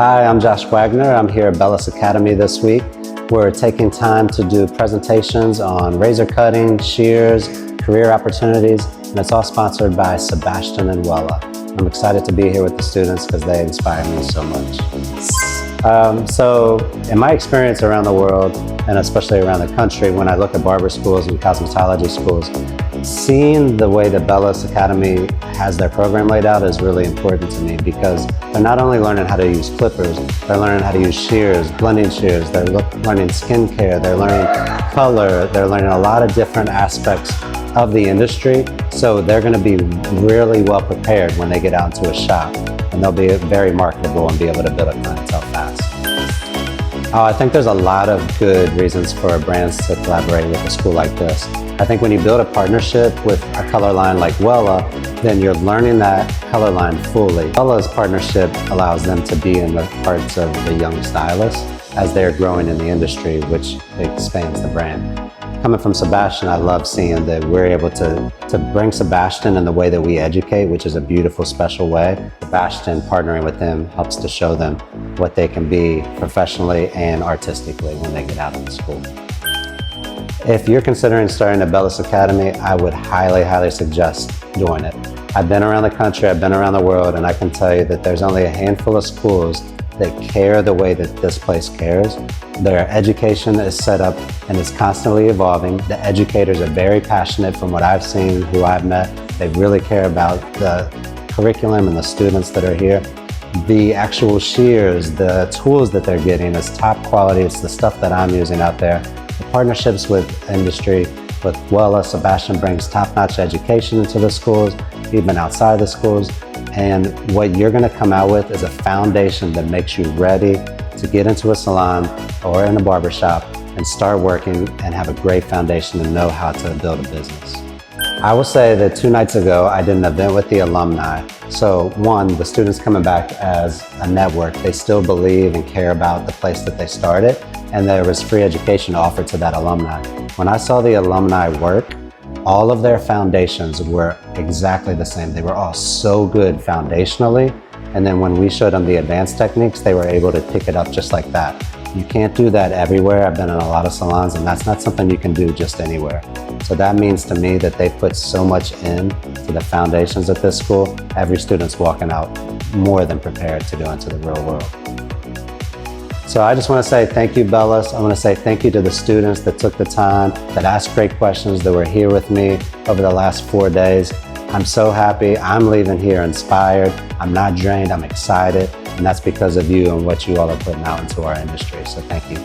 Hi, I'm Josh Wagner. I'm here at Bellus Academy this week. We're taking time to do presentations on razor cutting, shears, career opportunities, and it's all sponsored by Sebastian and Wella. I'm excited to be here with the students because they inspire me so much. So in my experience around the world, and especially around the country, when I look at barber schools and cosmetology schools, seeing the way that Bellus Academy has their program laid out is really important to me because they're not only learning how to use clippers, they're learning how to use shears, blending shears, they're learning skincare, they're learning color, they're learning a lot of different aspects of the industry. So they're going to be really well prepared when they get out into a shop, and they'll be very marketable and be able to build a clientele fast. I think there's a lot of good reasons for brands to collaborate with a school like this. I think when you build a partnership with a color line like Wella, then you're learning that color line fully. Wella's partnership allows them to be in the hearts of the young stylists as they're growing in the industry, which expands the brand. Coming from Sebastian, I love seeing that we're able to bring Sebastian in the way that we educate, which is a beautiful, special way. Sebastian partnering with them helps to show them what they can be professionally and artistically when they get out of the school. If you're considering starting at Bellus Academy, I would highly, highly suggest doing it. I've been around the country, I've been around the world, and I can tell you that there's only a handful of schools that care the way that this place cares. Their education is set up and is constantly evolving. The educators are very passionate from what I've seen, who I've met. They really care about the curriculum and the students that are here. The actual shears, the tools that they're getting is top quality. It's the stuff that I'm using out there. The partnerships with industry, with Wella, Sebastian brings top-notch education into the schools, even outside the schools. And what you're going to come out with is a foundation that makes you ready to get into a salon or in a barber shop and start working and have a great foundation to know how to build a business. I will say that 2 nights ago, I did an event with the alumni. So one, the students coming back as a network, they still believe and care about the place that they started, and there was free education offered to that alumni. When I saw the alumni work, all of their foundations were exactly the same. They were all so good foundationally. And then when we showed them the advanced techniques, they were able to pick it up just like that. You can't do that everywhere. I've been in a lot of salons, and that's not something you can do just anywhere. So that means to me that they put so much in to the foundations at this school. Every student's walking out more than prepared to go into the real world. So I just want to say thank you, Bellus. I want to say thank you to the students that took the time, that asked great questions, that were here with me over the last 4 days. I'm so happy. I'm leaving here inspired. I'm not drained. I'm excited. And that's because of you and what you all are putting out into our industry. So thank you.